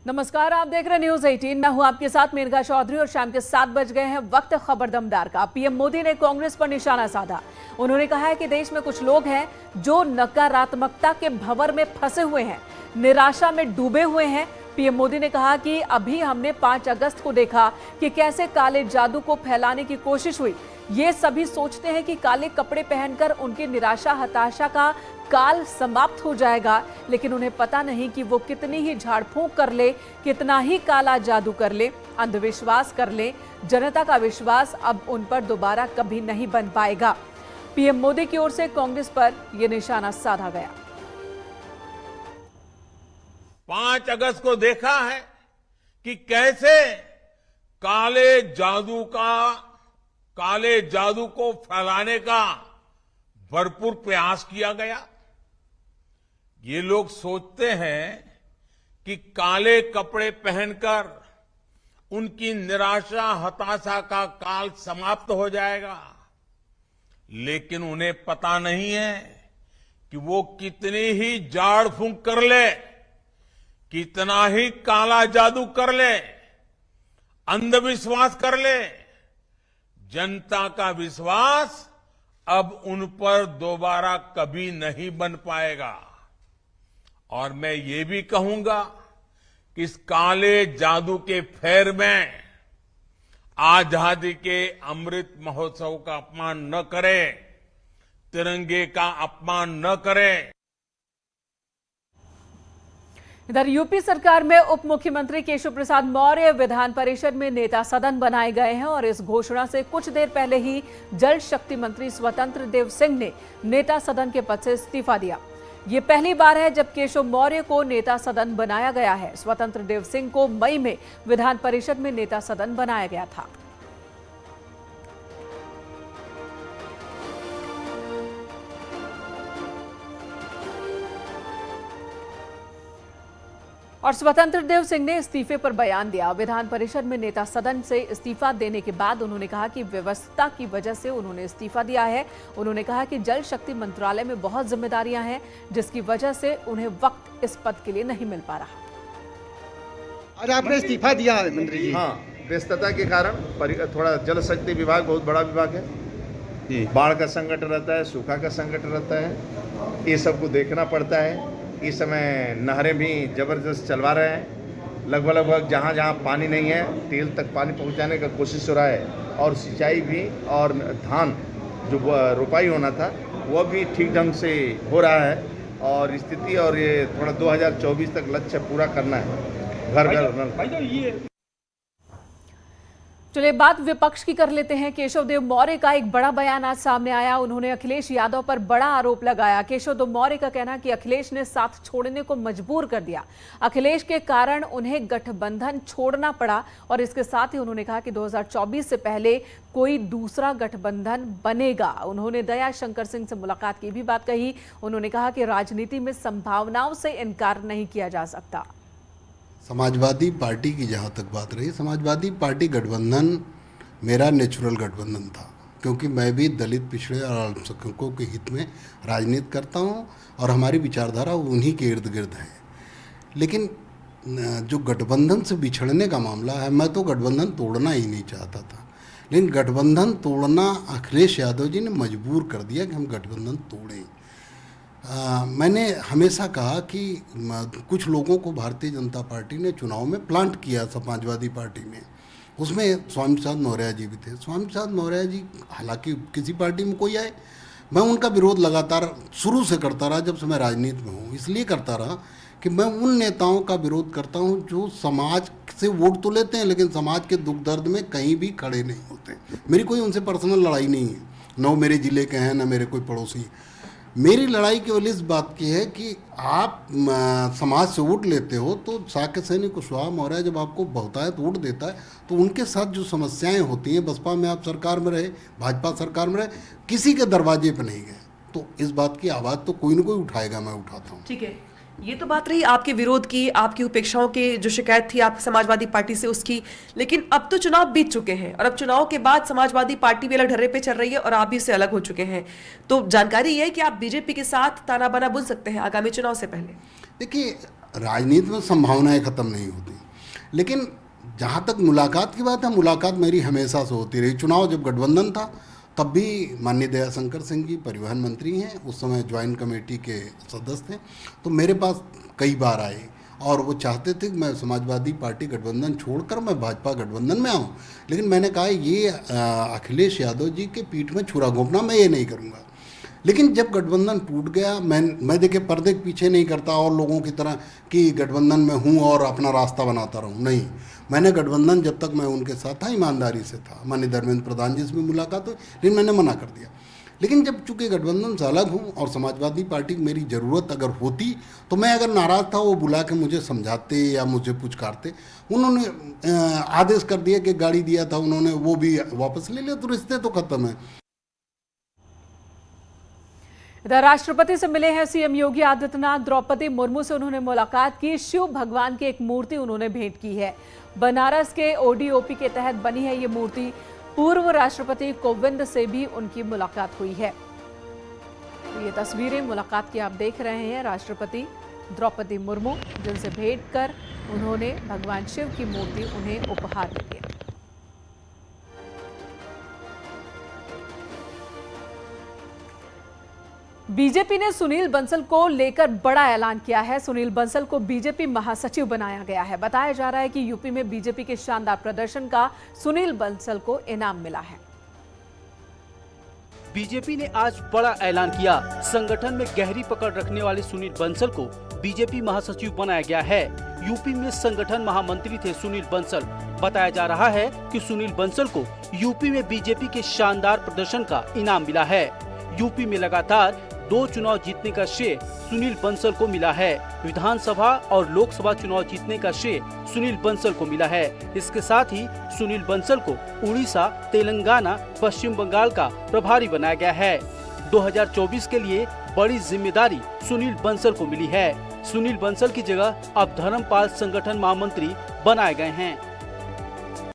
नमस्कार, आप देख रहे हैं न्यूज 18। मैं हूं आपके साथ मेनका चौधरी और शाम के 7 बज गए हैं। वक्त खबर दमदार का। पीएम मोदी ने कांग्रेस पर निशाना साधा। उन्होंने कहा है कि देश में कुछ लोग हैं जो नकारात्मकता के भंवर में फंसे हुए हैं, निराशा में डूबे हुए हैं। पीएम मोदी ने कहा कि अभी हमने 5 अगस्त को देखा कि कैसे काले जादू को फैलाने की कोशिश हुई। ये सभी सोचते हैं कि काले कपड़े पहनकर उनकी निराशा हताशा का काल समाप्त हो जाएगा, लेकिन उन्हें पता नहीं कि वो कितनी ही झाड़ फूंक कर ले, कितना ही काला जादू कर ले, अंधविश्वास कर ले, जनता का विश्वास अब उन पर दोबारा कभी नहीं बन पाएगा। पीएम मोदी की ओर से कांग्रेस पर यह निशाना साधा गया। 5 अगस्त को देखा है कि कैसे काले जादू को फैलाने का भरपूर प्रयास किया गया। ये लोग सोचते हैं कि काले कपड़े पहनकर उनकी निराशा हताशा का काल समाप्त हो जाएगा, लेकिन उन्हें पता नहीं है कि वो कितनी ही झाड़ फूंक कर ले, कितना ही काला जादू कर ले, अंधविश्वास कर ले, जनता का विश्वास अब उन पर दोबारा कभी नहीं बन पाएगा। और मैं ये भी कहूंगा कि इस काले जादू के फेर में आजादी के अमृत महोत्सव का अपमान न करें, तिरंगे का अपमान न करें। इधर यूपी सरकार में उप मुख्यमंत्री केशव प्रसाद मौर्य विधान परिषद में नेता सदन बनाए गए हैं और इस घोषणा से कुछ देर पहले ही जल शक्ति मंत्री स्वतंत्र देव सिंह ने नेता सदन के पद से इस्तीफा दिया। ये पहली बार है जब केशव मौर्य को नेता सदन बनाया गया है। स्वतंत्र देव सिंह को मई में विधान परिषद में नेता सदन बनाया गया था। और स्वतंत्र देव सिंह ने इस्तीफे पर बयान दिया। विधान परिषद में नेता सदन से इस्तीफा देने के बाद उन्होंने कहा कि व्यवस्था की वजह से उन्होंने इस्तीफा दिया है। उन्होंने कहा कि जल शक्ति मंत्रालय में बहुत जिम्मेदारियां हैं, जिसकी वजह से उन्हें वक्त इस पद के लिए नहीं मिल पा रहा। आज आपने इस्तीफा दिया है मंत्री जी? हाँ, व्यस्तता के कारण थोड़ा जल शक्ति विभाग बहुत बड़ा विभाग है। बाढ़ का संकट रहता है, सूखा का संकट रहता है, ये सबको देखना पड़ता है। इस समय नहरें भी जबरदस्त चलवा रहे हैं। लगभग जहाँ जहाँ पानी नहीं है टेल तक पानी पहुँचाने का कोशिश हो रहा है। और सिंचाई भी और धान जो रोपाई होना था वो भी ठीक ढंग से हो रहा है। और स्थिति और ये थोड़ा 2024 तक लक्ष्य पूरा करना है, घर घर नल। चलिए बात विपक्ष की कर लेते हैं। केशव देव मौर्य का एक बड़ा बयान आज सामने आया। उन्होंने अखिलेश यादव पर बड़ा आरोप लगाया। केशव देव मौर्य का कहना है कि अखिलेश ने साथ छोड़ने को मजबूर कर दिया। अखिलेश के कारण उन्हें गठबंधन छोड़ना पड़ा और इसके साथ ही उन्होंने कहा कि 2024 से पहले कोई दूसरा गठबंधन बनेगा। उन्होंने दया शंकर सिंह से मुलाकात की भी बात कही। उन्होंने कहा कि राजनीति में संभावनाओं से इनकार नहीं किया जा सकता। समाजवादी पार्टी की जहाँ तक बात रही, समाजवादी पार्टी गठबंधन मेरा नेचुरल गठबंधन था, क्योंकि मैं भी दलित पिछड़े और अल्पसंख्यकों के हित में राजनीति करता हूँ और हमारी विचारधारा उन्हीं के इर्द गिर्द है। लेकिन जो गठबंधन से बिछड़ने का मामला है, मैं तो गठबंधन तोड़ना ही नहीं चाहता था, लेकिन गठबंधन तोड़ना अखिलेश यादव जी ने मजबूर कर दिया कि हम गठबंधन तोड़ें। मैंने हमेशा कहा कि कुछ लोगों को भारतीय जनता पार्टी ने चुनाव में प्लांट किया, समाजवादी पार्टी में, उसमें स्वामी प्रसाद मौर्य जी भी थे। स्वामी प्रसाद मौर्य जी हालांकि किसी पार्टी में कोई आए, मैं उनका विरोध लगातार शुरू से करता रहा। जब से मैं राजनीति में हूँ इसलिए करता रहा कि मैं उन नेताओं का विरोध करता हूँ जो समाज से वोट तो लेते हैं लेकिन समाज के दुख दर्द में कहीं भी खड़े नहीं होते। मेरी कोई उनसे पर्सनल लड़ाई नहीं है, न वो मेरे ज़िले के हैं न मेरे कोई पड़ोसी। मेरी लड़ाई केवल इस बात की है कि आप समाज से वोट लेते हो तो साक्य सैनिक कुशवाहा मौर्य जब आपको बहुतायत वोट देता है तो उनके साथ जो समस्याएं होती हैं, बसपा में आप सरकार में रहे, भाजपा सरकार में रहे, किसी के दरवाजे पर नहीं गए, तो इस बात की आवाज़ तो कोई ना कोई उठाएगा, मैं उठाता हूँ। ठीक है, ये तो बात रही आपके विरोध की, आपकी उपेक्षाओं के जो शिकायत थी आप समाजवादी पार्टी से उसकी, लेकिन अब तो चुनाव बीत चुके हैं और अब चुनाव के बाद समाजवादी पार्टी भी अलग ढर्रे पे चल रही है और आप भी उससे अलग हो चुके हैं। तो जानकारी ये है कि आप बीजेपी के साथ ताना बाना बुन सकते हैं आगामी चुनाव से पहले। देखिए, राजनीति में संभावनाएं ख़त्म नहीं होती। लेकिन जहाँ तक मुलाकात की बात है, मुलाकात मेरी हमेशा से होती रही। चुनाव जब गठबंधन था तब भी माननीय दयाशंकर सिंह जी परिवहन मंत्री हैं, उस समय ज्वाइंट कमेटी के सदस्य थे, तो मेरे पास कई बार आए और वो चाहते थे कि मैं समाजवादी पार्टी गठबंधन छोड़कर मैं भाजपा गठबंधन में आऊँ। लेकिन मैंने कहा ये अखिलेश यादव जी के पीठ में छुरा घोंपना, मैं ये नहीं करूँगा। लेकिन जब गठबंधन टूट गया, मैं देखिए पर्दे के पीछे नहीं करता और लोगों की तरह कि गठबंधन में हूँ और अपना रास्ता बनाता रहूँ, नहीं। मैंने गठबंधन जब तक मैं उनके साथ था ईमानदारी से था। माननीय धर्मेंद्र प्रधान जी से भी मुलाकात हुई, लेकिन मैंने मना कर दिया। लेकिन जब चूंकि गठबंधन से अलग हूँ और समाजवादी पार्टी की मेरी ज़रूरत अगर होती तो मैं अगर नाराज़ था वो बुला के मुझे समझाते या मुझे पुचकारते। उन्होंने आदेश कर दिया कि गाड़ी दिया था उन्होंने वो भी वापस ले लिया, तो रिश्ते तो खत्म है। इधर राष्ट्रपति से मिले हैं सीएम योगी आदित्यनाथ। द्रौपदी मुर्मू से उन्होंने मुलाकात की। शिव भगवान की एक मूर्ति उन्होंने भेंट की है। बनारस के ओडीओपी के तहत बनी है ये मूर्ति। पूर्व राष्ट्रपति कोविंद से भी उनकी मुलाकात हुई है। तो ये तस्वीरें मुलाकात की आप देख रहे हैं। राष्ट्रपति द्रौपदी मुर्मू जिनसे भेंट कर उन्होंने भगवान शिव की मूर्ति उन्हें उपहार दी है। बीजेपी ने सुनील बंसल को लेकर बड़ा ऐलान किया है। सुनील बंसल को बीजेपी महासचिव बनाया गया है। बताया जा रहा है कि यूपी में बीजेपी के शानदार प्रदर्शन का सुनील बंसल को इनाम मिला है। बीजेपी ने आज बड़ा ऐलान किया। संगठन में गहरी पकड़ रखने वाले सुनील बंसल को बीजेपी महासचिव बनाया गया है। यूपी में संगठन महामंत्री थे सुनील बंसल। बताया जा रहा है कि सुनील बंसल को यूपी में बीजेपी के शानदार प्रदर्शन का इनाम मिला है। यूपी में लगातार 2 चुनाव जीतने का श्रेय सुनील बंसल को मिला है। विधानसभा और लोकसभा चुनाव जीतने का श्रेय सुनील बंसल को मिला है। इसके साथ ही सुनील बंसल को उड़ीसा, तेलंगाना, पश्चिम बंगाल का प्रभारी बनाया गया है। 2024 के लिए बड़ी जिम्मेदारी सुनील बंसल को मिली है। सुनील बंसल की जगह अब धर्मपाल संगठन महामंत्री बनाए गए हैं।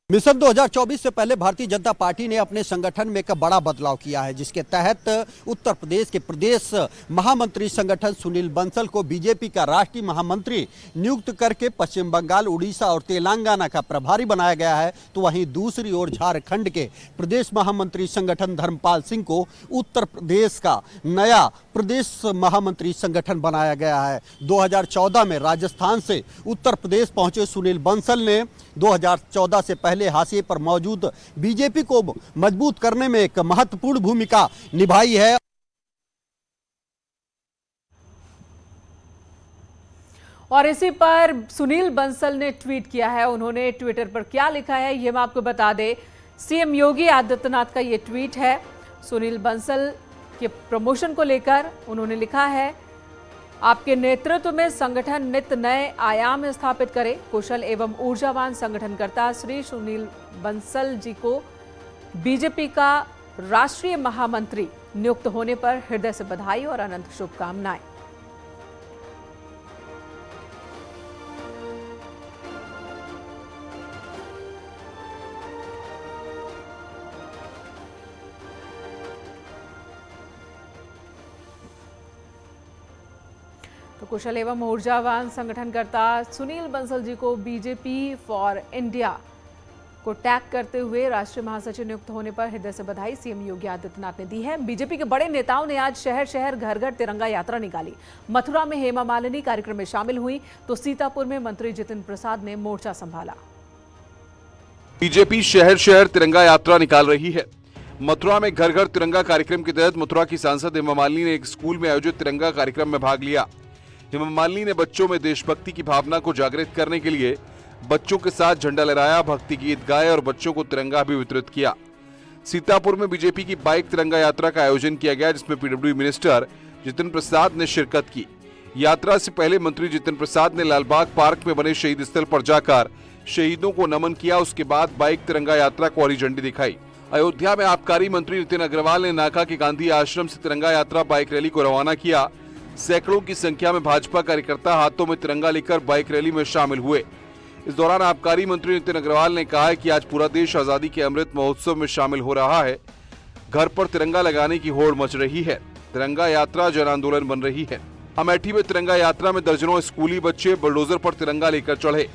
मिशन 2024 से पहले भारतीय जनता पार्टी ने अपने संगठन में एक बड़ा बदलाव किया है, जिसके तहत उत्तर प्रदेश के प्रदेश महामंत्री संगठन सुनील बंसल को बीजेपी का राष्ट्रीय महामंत्री नियुक्त करके पश्चिम बंगाल, उड़ीसा और तेलंगाना का प्रभारी बनाया गया है। तो वहीं दूसरी ओर झारखंड के प्रदेश महामंत्री संगठन धर्मपाल सिंह को उत्तर प्रदेश का नया प्रदेश महामंत्री संगठन बनाया गया है। 2014 में राजस्थान से उत्तर प्रदेश पहुंचे सुनील बंसल ने 2014 से पहले हाशिए पर मौजूद बीजेपी को मजबूत करने में एक महत्वपूर्ण भूमिका निभाई है। और इसी पर सुनील बंसल ने ट्वीट किया है। उन्होंने ट्विटर पर क्या लिखा है ये मैं आपको बता दें। सीएम योगी आदित्यनाथ का ये ट्वीट है। सुनील बंसल के प्रमोशन को लेकर उन्होंने लिखा है, आपके नेतृत्व में संगठन नित नए आयाम स्थापित करे। कुशल एवं ऊर्जावान संगठनकर्ता श्री सुनील बंसल जी को बीजेपी का राष्ट्रीय महामंत्री नियुक्त होने पर हृदय से बधाई और अनंत शुभकामनाएं। तो कुशल एवं ऊर्जावान संगठनकर्ता सुनील बंसल जी को बीजेपी फॉर इंडिया को टैग करते हुए राष्ट्रीय महासचिव नियुक्त होने पर हृदय से बधाई सीएम योगी आदित्यनाथ ने दी है। बीजेपी के बड़े नेताओं ने आज शहर शहर घर घर तिरंगा यात्रा निकाली। मथुरा में हेमा मालिनी कार्यक्रम में शामिल हुई तो सीतापुर में मंत्री जितिन प्रसाद ने मोर्चा संभाला। बीजेपी शहर शहर तिरंगा यात्रा निकाल रही है। मथुरा में घर घर तिरंगा कार्यक्रम के तहत मथुरा की सांसद हेमा मालिनी ने एक स्कूल में आयोजित तिरंगा कार्यक्रम में भाग लिया। हेमा मालिनी ने बच्चों में देशभक्ति की भावना को जागृत करने के लिए बच्चों के साथ झंडा लहराया, भक्ति गीत गाए और बच्चों को तिरंगा भी वितरित किया। सीतापुर में बीजेपी की बाइक तिरंगा यात्रा का आयोजन किया गया, जिसमें पीडब्ल्यूडी मिनिस्टर जितिन प्रसाद ने शिरकत की। यात्रा से पहले मंत्री जितिन प्रसाद ने लालबाग पार्क में बने शहीद स्थल पर जाकर शहीदों को नमन किया। उसके बाद बाइक तिरंगा यात्रा को हरी झंडी दिखाई। अयोध्या में आबकारी मंत्री नितिन अग्रवाल ने नाका के गांधी आश्रम से तिरंगा यात्रा बाइक रैली को रवाना किया। सैकड़ों की संख्या में भाजपा कार्यकर्ता हाथों में तिरंगा लेकर बाइक रैली में शामिल हुए। इस दौरान आबकारी मंत्री नितिन अग्रवाल ने कहा है कि आज पूरा देश आजादी के अमृत महोत्सव में शामिल हो रहा है। घर पर तिरंगा लगाने की होड़ मच रही है। तिरंगा यात्रा जन आंदोलन बन रही है। अमेठी में तिरंगा यात्रा में दर्जनों स्कूली बच्चे बुलडोजर पर तिरंगा लेकर चढ़े।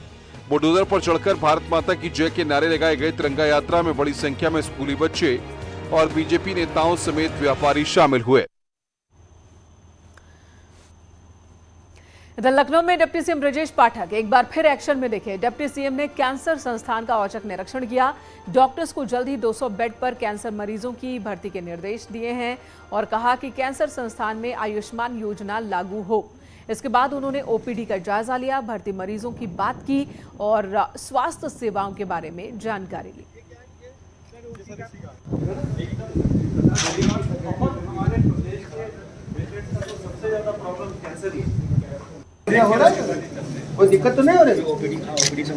बुलडोजर पर चढ़कर भारत माता की जय के नारे लगाए गए। तिरंगा यात्रा में बड़ी संख्या में स्कूली बच्चे और बीजेपी नेताओं समेत व्यापारी शामिल हुए। इधर लखनऊ में डिप्टी सीएम ब्रजेश पाठक एक बार फिर एक्शन में दिखे। डिप्टी सीएम ने कैंसर संस्थान का औचक निरीक्षण किया। डॉक्टर्स को जल्द ही 200 बेड पर कैंसर मरीजों की भर्ती के निर्देश दिए हैं और कहा कि कैंसर संस्थान में आयुष्मान योजना लागू हो। इसके बाद उन्होंने ओपीडी का जायजा लिया, भर्ती मरीजों की बात की और स्वास्थ्य सेवाओं के बारे में जानकारी ली। हो रहा है? कोई दिक्कत तो नहीं हो रही? ओपीडी सब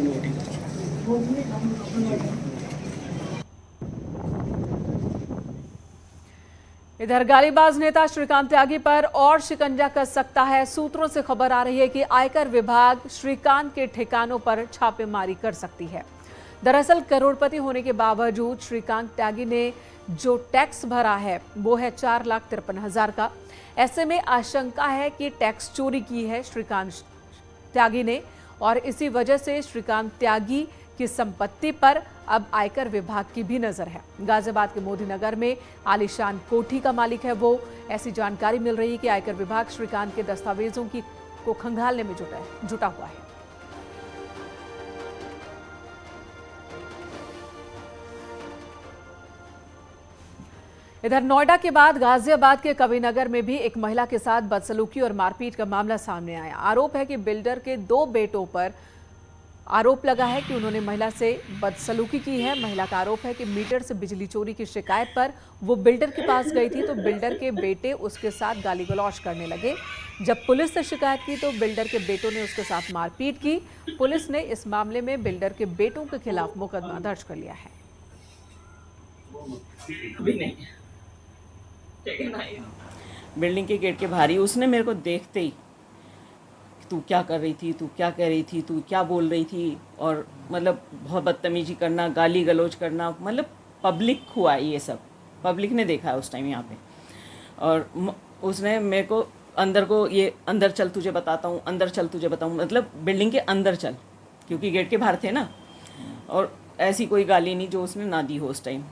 इधर गालीबाज नेता श्रीकांत त्यागी पर और शिकंजा कस सकता है। सूत्रों से खबर आ रही है कि आयकर विभाग श्रीकांत के ठिकानों पर छापेमारी कर सकती है। दरअसल करोड़पति होने के बावजूद श्रीकांत त्यागी ने जो टैक्स भरा है वो है 4,53,000 का। ऐसे में आशंका है कि टैक्स चोरी की है श्रीकांत त्यागी ने और इसी वजह से श्रीकांत त्यागी की संपत्ति पर अब आयकर विभाग की भी नजर है। गाजियाबाद के मोदी नगर में आलीशान कोठी का मालिक है वो। ऐसी जानकारी मिल रही है कि आयकर विभाग श्रीकांत के दस्तावेजों को खंगालने में जुटा हुआ है। इधर नोएडा के बाद गाजियाबाद के कविनगर में भी एक महिला के साथ बदसलूकी और मारपीट का मामला सामने आया। आरोप है कि बिल्डर के 2 बेटों पर आरोप लगा है कि उन्होंने महिला से बदसलूकी की है। महिला का आरोप है कि मीटर से बिजली चोरी की शिकायत पर वो बिल्डर के पास गई थी तो बिल्डर के बेटे उसके साथ गाली गलौज करने लगे। जब पुलिस से शिकायत की तो बिल्डर के बेटों ने उसके साथ मारपीट की। पुलिस ने इस मामले में बिल्डर के बेटों के खिलाफ मुकदमा दर्ज कर लिया है। बिल्डिंग के गेट के बाहर ही उसने मेरे को देखते ही तू क्या कर रही थी, तू क्या कह रही थी, तू क्या बोल रही थी और मतलब बहुत बदतमीजी करना, गाली गलौज करना। मतलब पब्लिक हुआ ये सब, पब्लिक ने देखा है उस टाइम यहाँ पे। और उसने मेरे को अंदर चल तुझे बताता हूँ, अंदर चल तुझे बताऊँ, मतलब बिल्डिंग के अंदर चल, क्योंकि गेट के बाहर थे ना। और ऐसी कोई गाली नहीं जो उसने ना दी हो उस टाइम।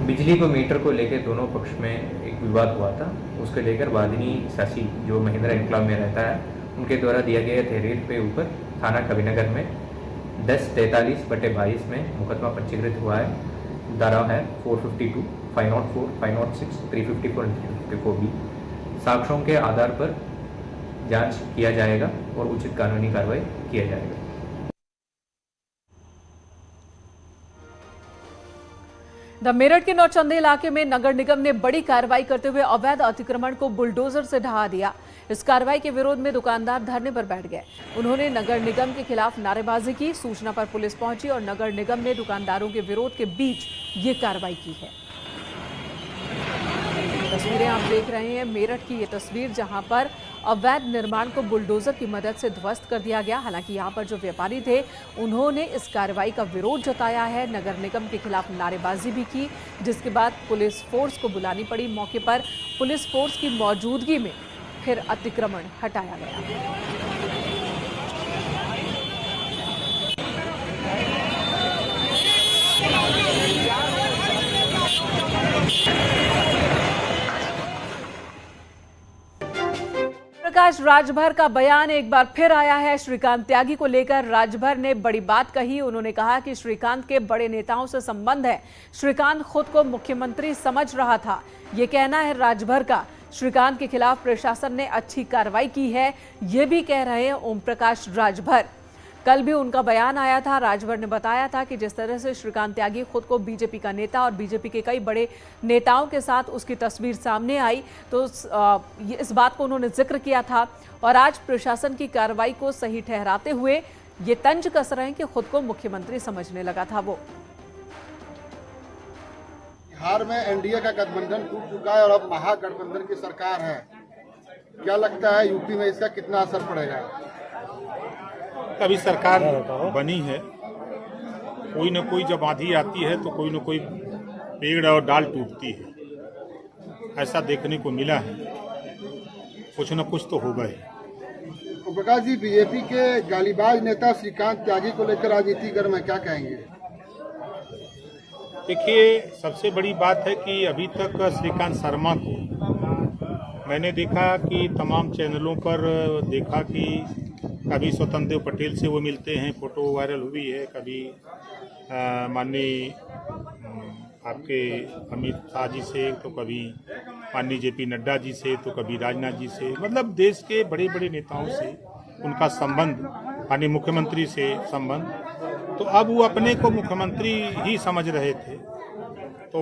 बिजली को मीटर को लेकर दोनों पक्ष में एक विवाद हुआ था। उसको लेकर वादिनी शशि जो महिंद्रा एनक्लेव में रहता है उनके द्वारा दिया गया तहरीर पे ऊपर थाना कविनगर में 1043/22 में मुकदमा पंजीकृत हुआ है। धारा है 452, 504, 506, 354 और 354 भी। साक्ष्यों के आधार पर जांच किया जाएगा और उचित कानूनी कार्रवाई किया जाएगा। मेरठ के नौचंदी इलाके में नगर निगम ने बड़ी कार्रवाई करते हुए अवैध अतिक्रमण को बुलडोजर से ढहा दिया। इस कार्रवाई के विरोध में दुकानदार धरने पर बैठ गए। उन्होंने नगर निगम के खिलाफ नारेबाजी की। सूचना पर पुलिस पहुंची और नगर निगम ने दुकानदारों के विरोध के बीच ये कार्रवाई की है। तस्वीरें आप देख रहे हैं, मेरठ की ये तस्वीर जहां पर अवैध निर्माण को बुलडोजर की मदद से ध्वस्त कर दिया गया। हालांकि यहां पर जो व्यापारी थे उन्होंने इस कार्रवाई का विरोध जताया है, नगर निगम के खिलाफ नारेबाजी भी की, जिसके बाद पुलिस फोर्स को बुलानी पड़ी। मौके पर पुलिस फोर्स की मौजूदगी में फिर अतिक्रमण हटाया गया। प्रकाश राजभर का बयान एक बार फिर आया है। श्रीकांत त्यागी को लेकर राजभर ने बड़ी बात कही। उन्होंने कहा कि श्रीकांत के बड़े नेताओं से संबंध है। श्रीकांत खुद को मुख्यमंत्री समझ रहा था, ये कहना है राजभर का। श्रीकांत के खिलाफ प्रशासन ने अच्छी कार्रवाई की है, ये भी कह रहे हैं ओम प्रकाश राजभर। कल भी उनका बयान आया था। राजभर ने बताया था कि जिस तरह से श्रीकांत त्यागी खुद को बीजेपी का नेता और बीजेपी के कई बड़े नेताओं के साथ उसकी तस्वीर सामने आई तो इस बात को उन्होंने जिक्र किया था। और आज प्रशासन की कार्रवाई को सही ठहराते हुए ये तंज कस रहे हैं कि खुद को मुख्यमंत्री समझने लगा था वो। बिहार में एनडीए का गठबंधन टूट चुका है और अब महागठबंधन की सरकार है। क्या लगता है यूपी में इसका कितना असर पड़ेगा? अभी सरकार बनी है, कोई न कोई जब आंधी आती है तो कोई न कोई पेड़ और डाल टूटती है, ऐसा देखने को मिला है। कुछ न कुछ तो होगा ही। ओम प्रकाश जी, बीजेपी के गालीबाज नेता श्रीकांत त्यागी को लेकर राजनीति गर्म है, क्या कहेंगे? देखिए, सबसे बड़ी बात है कि अभी तक श्रीकांत शर्मा को मैंने देखा कि तमाम चैनलों पर देखा कि कभी स्वतंत्र देव पटेल से वो मिलते हैं, फोटो वायरल हुई है, कभी माननीय आपके अमित शाह जी से, तो कभी माननीय जेपी नड्डा जी से, तो कभी राजनाथ जी से, मतलब देश के बड़े बड़े नेताओं से उनका संबंध, माननीय मुख्यमंत्री से संबंध, तो अब वो अपने को मुख्यमंत्री ही समझ रहे थे। तो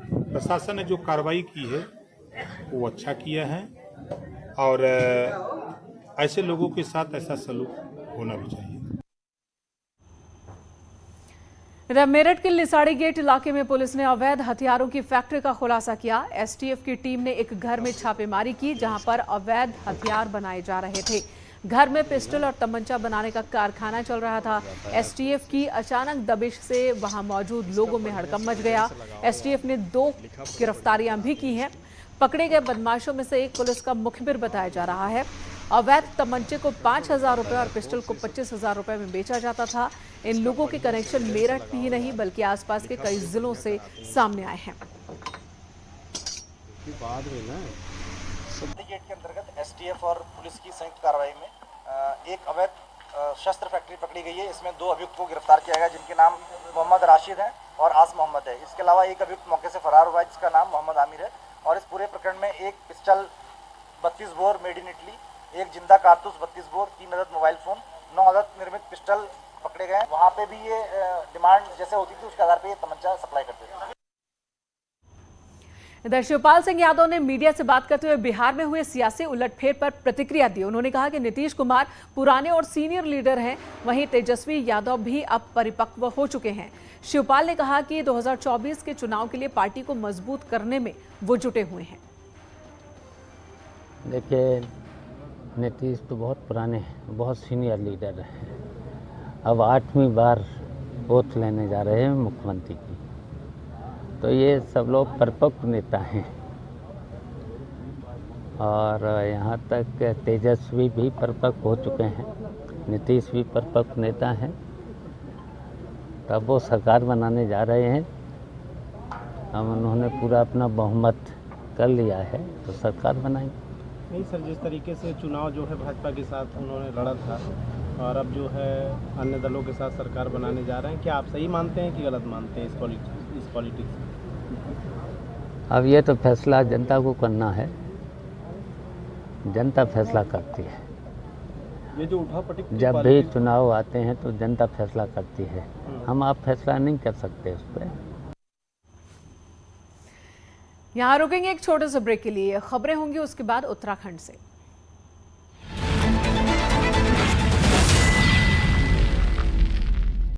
प्रशासन ने जो कार्रवाई की है वो अच्छा किया है, और ऐसे लोगों के साथ ऐसा सलूक होना भी चाहिए। मेरठ के लिसाड़ी गेट इलाके में पुलिस ने अवैध हथियारों की फैक्ट्री का खुलासा किया। एसटीएफ की टीम ने एक घर में छापेमारी की जहां पर अवैध हथियार बनाए जा रहे थे। घर में पिस्टल और तमंचा बनाने का कारखाना चल रहा था। एसटीएफ की अचानक दबिश से वहां मौजूद लोगों में हड़कंप मच गया। एसटीएफ ने 2 गिरफ्तारियां भी की हैं। पकड़े गए बदमाशों में से एक पुलिस का मुखबिर बताया जा रहा है। अवैध तमंचे को 5,000 रुपए और पिस्टल को 25,000 रुपए में बेचा जाता था। इन लोगों के कनेक्शन मेरठ ही नहीं बल्कि आसपास के कई जिलों से सामने आए हैं। गेट के अंतर्गत एसटीएफ और पुलिस की संयुक्त कार्रवाई में एक अवैध शस्त्र फैक्ट्री पकड़ी गई है। इसमें 2 अभियुक्त को गिरफ्तार किया गया, जिनके नाम मोहम्मद राशिद है और आस मोहम्मद है। इसके अलावा एक अभियुक्त मौके से फरार हुआ है, जिसका नाम मोहम्मद आमिर है। और इस पूरे प्रकरण में एक pistol 32 bore made in Italy, एक जिंदा कारतूस 32 बोर, 3 अदद मोबाइल फोन, 9 अदद निर्मित पिस्टल पकड़े गए। वहाँ पे भी ये डिमांड जैसे होती थी उसके आधार पे ये तमंचा सप्लाई करते थे। इधर शिवपाल सिंह यादव ने मीडिया से बात करते हुए बिहार में हुए सियासी उलटफेर पर प्रतिक्रिया दी। उन्होंने कहा कि नीतीश कुमार पुराने और सीनियर लीडर हैं, वहीं तेजस्वी यादव भी अब परिपक्व हो चुके हैं। शिवपाल ने कहा कि 2024 के चुनाव के लिए पार्टी को मजबूत करने में वो जुटे हुए हैं। देखिए, नीतीश तो बहुत पुराने हैं, बहुत सीनियर लीडर हैं। अब 8वीं बार ओथ लेने जा रहे हैं मुख्यमंत्री की, तो ये सब लोग परिपक्व नेता हैं। और यहाँ तक तेजस्वी भी परिपक्व हो चुके हैं, नीतीश भी परिपक्व नेता हैं। तब वो सरकार बनाने जा रहे हैं। हम उन्होंने पूरा अपना बहुमत कर लिया है तो सरकार बनाएंगे। नहीं सर, जिस तरीके से चुनाव जो है भाजपा के साथ उन्होंने लड़ा था और अब जो है अन्य दलों के साथ सरकार बनाने जा रहे हैं, क्या आप सही मानते हैं कि गलत मानते हैं इस पॉलिटिक्स? अब ये तो फैसला जनता को करना है, जनता फैसला करती है। ये जो उठापटक जब भी चुनाव आते हैं तो जनता फैसला करती है, हम आप फैसला नहीं कर सकते उस पर। यहाँ रुकेंगे एक छोटे से ब्रेक के लिए, खबरें होंगी उसके बाद उत्तराखंड से।